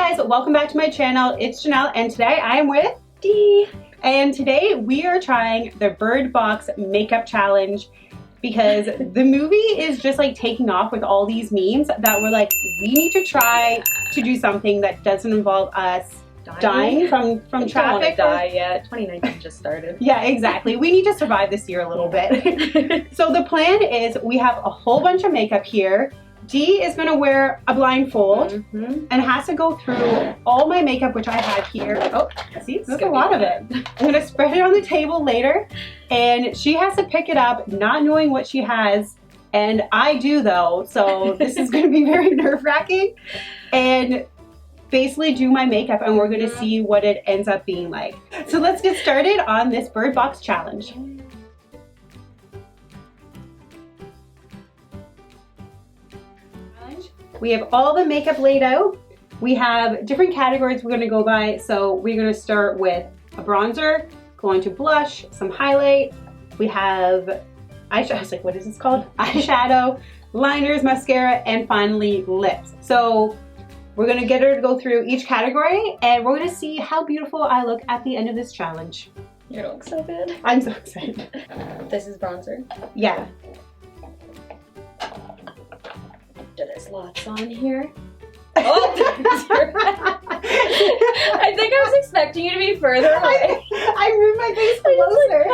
guys, welcome back to my channel. It's Janelle and today I am with Dee. And today we are trying the Birdbox Makeup Challenge because the movie is just like taking off with all these memes that we're like, we need to try to do something that doesn't involve us dying from traffic. Don't want to die yet. 2019 just started. Yeah, exactly. We need to survive this year a little bit. So the plan is we have a whole bunch of makeup here. Dee is going to wear a blindfold and has to go through all my makeup, which I have here. Oh, see, there's a lot of it. I'm going to spread it on the table later, and she has to pick it up, not knowing what she has, and I do though, so this is going to be very nerve-wracking, and basically do my makeup, and we're going to see what it ends up being like. So let's get started on this Birdbox challenge. We have all the makeup laid out. We have different categories we're going to go by. So we're going to start with a bronzer, go into blush, some highlight. We have eyeshadow, I was like, what is this called? Eyeshadow, liners, mascara, and finally lips. So we're going to get her to go through each category and we're going to see how beautiful I look at the end of this challenge. You look so good. I'm so excited. This is bronzer. Yeah. There's lots on here. Oh, I think I was expecting you to be further away. I moved my face closer.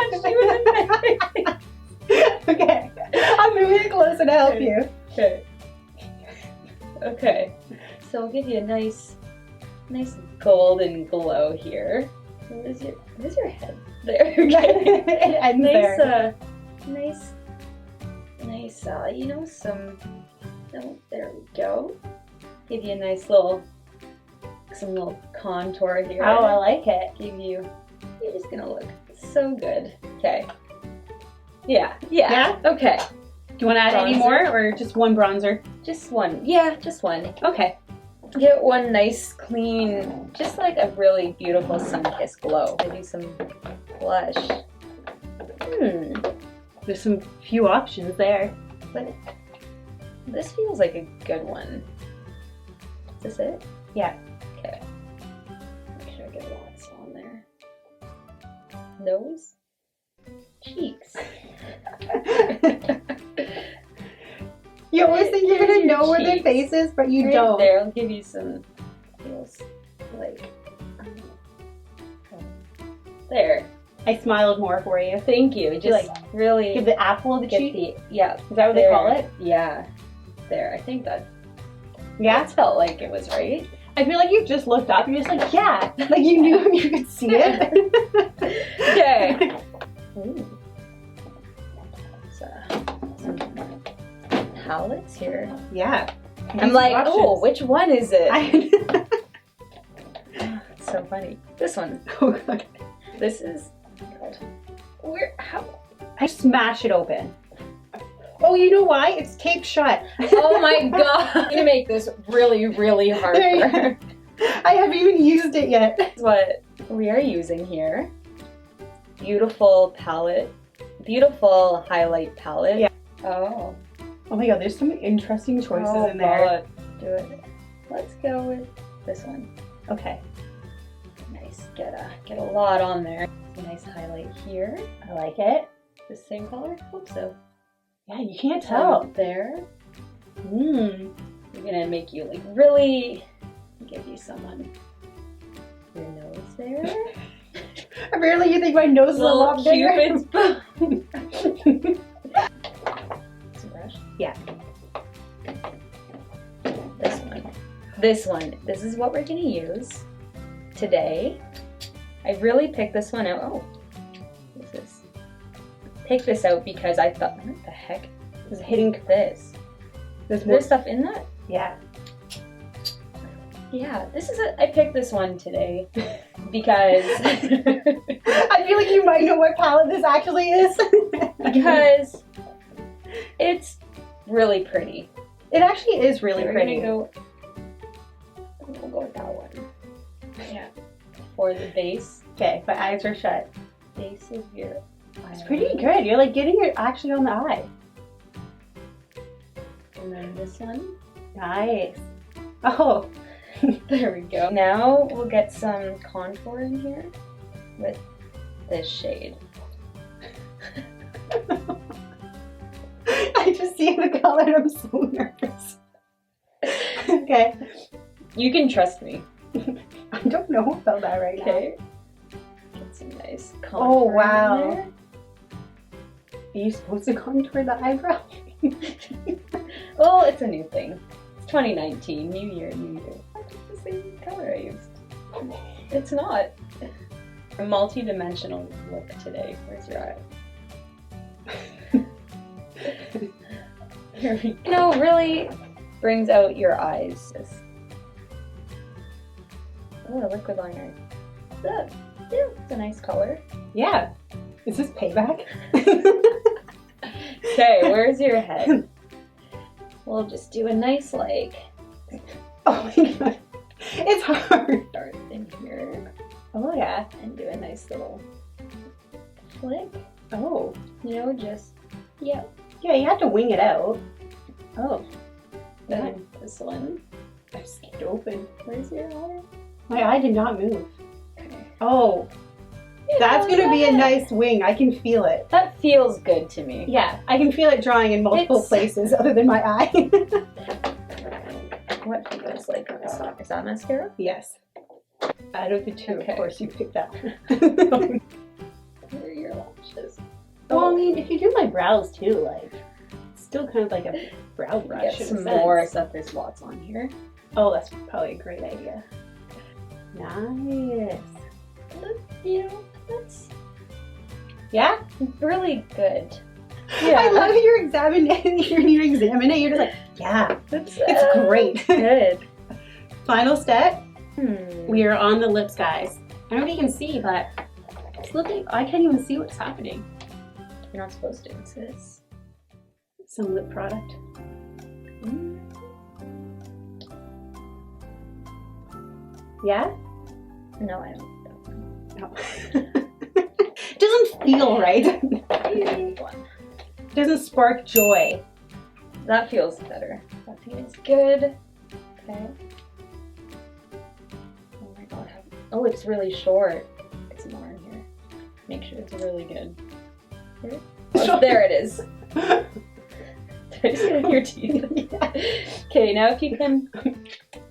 Okay, I'm moving it closer to help you. Okay. Okay. So I'll give you a nice golden glow here. Where's your head? There. Okay. And nice, there. nice. You know, some. Oh, there we go. Give you a nice little, some little contour here. Oh, I like it. You're just gonna look so good. Okay. Yeah. Okay. Do you want to add any more or just one bronzer? Just one. Yeah, just one. Okay. Get one nice, clean, just like a really beautiful sun-kissed glow. I do some blush. There's some few options there. But this feels like a good one. Is this it? Yeah. Okay. Make sure I get lots on there. Nose. Cheeks. You always think you're gonna know where their face is, but you don't. There, I'll give you some feels like there. I smiled more for you. Thank you. Just like really give the apple of the cheek. Yeah. Is that what they call it? Yeah. There. I think that. Yeah. That felt like it was right. I feel like you just looked up and you're just like, yeah, like you knew you could see it. Okay. Ooh. So, some palettes here. Yeah. I'm like, oh, which one is it? It's so funny. This one. Oh god. This is. Where? How? I smash it open. Oh, you know why? It's taped shut. Oh my god. I'm gonna make this really, really hard for her. I haven't even used it yet. That's what we are using here. Beautiful palette. Beautiful highlight palette. Yeah. Oh. Oh my god, there's some interesting choices in there. Do it. Let's go with this one. Okay. Nice. Get a lot on there. A nice highlight here. I like it. The same color? Hope so. Yeah, you can't tell. There. Mmm. We're gonna make you like really give you some on your nose there. Apparently you think my nose is a lot bigger. Cupid's bow. Some brush? Yeah. This one. This is what we're gonna use today. I really picked this one out. Oh, what's this? Pick this out because I thought, what the heck is hitting this? There's stuff in that? Yeah. Yeah, this is I picked this one today because I feel like you might know what palette this actually is. because it's really pretty. It actually is really pretty. We'll go with that one. Yeah. For the base. Okay, my eyes are shut. Base of your eye. It's pretty good. You're like getting it actually on the eye. And then this one. Nice. Oh, There we go. Now we'll get some contour in here with this shade. I just see the color and I'm so nervous. Okay. You can trust me. I don't know about that right Okay. Get some nice contour Oh, wow. in there. now. Are you supposed to contour the eyebrow? Well, it's a new thing. It's 2019. New year, new you. It's the same color I used. It's not. A multi-dimensional look today. Where's your eye? Here we go. No, really brings out your eyes. Oh, a liquid liner. Look, yeah, it's a nice color. Yeah. Is this payback? Okay, where's your head? We'll just do a nice, like, Oh my god. It's hard. start in here Oh yeah. and do a nice little flick. Oh. You know, just, yeah. Yeah, you have to wing it out. Oh. Then this one. I skipped open. Where's your eye? My eye did not move. Okay. Oh. That's gonna be a nice wing. I can feel it. That feels good to me. Yeah, I can feel it drawing in multiple It's- places other than my eye. What feels like this? Is that mascara? Yes. Out of the two, Okay. of course, you picked that one. Where are your lashes? Well, I mean, if you do my brows too, like, it's still kind of like a brow brush. Get in a some sense. more stuff. There's lots on here. Oh, that's probably a great idea. Nice. You know, that's Yeah? really good. I love that you're examining it. You're just like, yeah, It's great. Good. Final step. Hmm. We are on the lips, guys. I don't know if you can see, but it's looking, I can't even see what's happening. You're not supposed to. It's this. Some lip product. Yeah? No, I don't. No. Doesn't feel right. One. Doesn't spark joy. That feels better. That feels good. Okay. Oh my god. Oh, it's really short. Get some more in here. Make sure it's really good. Here? Oh, there it is. Did I just get in your teeth? Yeah. Okay, now if you can,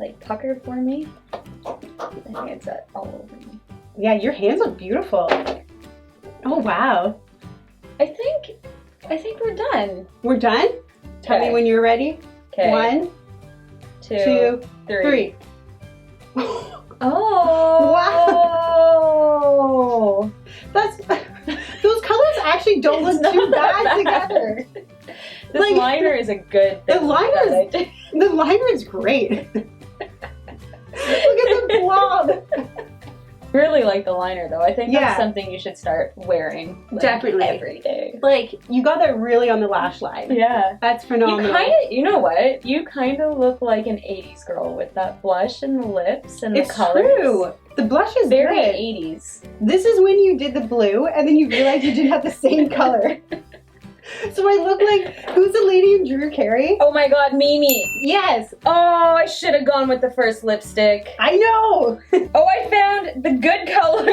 like, pucker for me. I think it's all over me. Yeah, your hands look beautiful. Oh, wow. I think we're done. We're done? Tell me Okay. when you're ready. Okay. 1, two, 2, three. 3. Oh! Wow! That's those colors actually don't look too bad together. This Like, liner is a good thing. the liner that I did. The liner is great. Look at the blob. Really like the liner though. I think Yeah. that's something you should start wearing like, Definitely. every day. Like, you got that really on the lash line. Yeah. That's You phenomenal. you know what? You kind of look like an 80s girl with that blush and the lips and It's the colors. true. The blush is Very good. 80s. This is when you did the blue and then you realized you didn't have the same color. So I look like, who's the lady in Drew Carey? Oh my god, Mimi. Yes, Oh, I should have gone with the first lipstick. I know. Oh, I found the good color.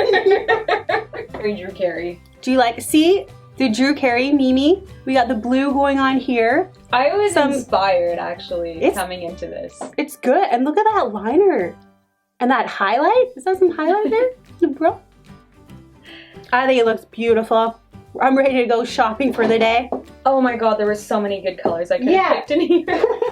Very Drew Carey. Do you like, see the Drew Carey Mimi? We got the blue going on here. I was Some- inspired actually It's- coming into this. It's good. And look at that liner. And that highlight. Is that some highlight there, bro? I think it looks beautiful. I'm ready to go shopping for the day. Oh my god, there were so many good colors I could have Yeah. picked in here.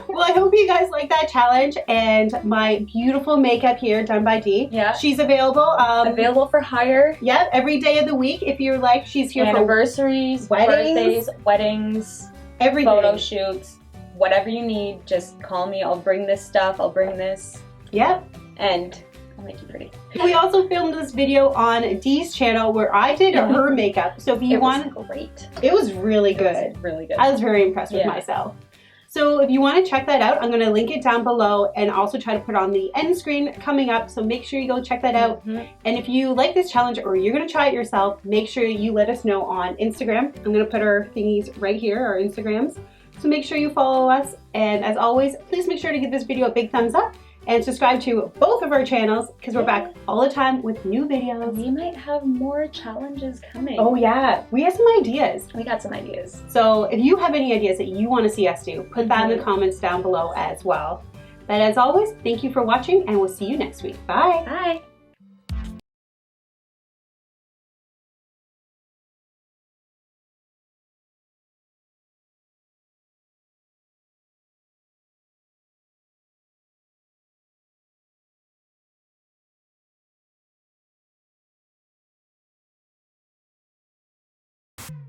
Well, I hope you guys like that challenge and my beautiful makeup here done by Dee. Yeah. She's available. Available for hire. Yep, every day of the week. If you're like, she's here Anniversaries, Weddings. birthdays, weddings, for everything. photo shoots, whatever you need, just call me. I'll bring this stuff, I'll bring this, Yep. and I'll make you pretty. We also filmed this video on Dee's channel where I did her makeup. So if you It want, was great. it was really It was good. really good. I was very impressed with Yeah. myself. So if you want to check that out, I'm going to link it down below and also try to put on the end screen coming up. So make sure you go check that out. Mhm. And if you like this challenge or you're going to try it yourself, make sure you let us know on Instagram. I'm going to put our thingies right here, our Instagrams. So make sure you follow us. And as always, please make sure to give this video a big thumbs up And subscribe to both of our channels because we're back all the time with new videos. We might have more challenges coming. Oh yeah, we have some ideas. We got some ideas. So if you have any ideas that you want to see us do, put that in the comments down below as well. But as always, thank you for watching and we'll see you next week. Bye. Bye.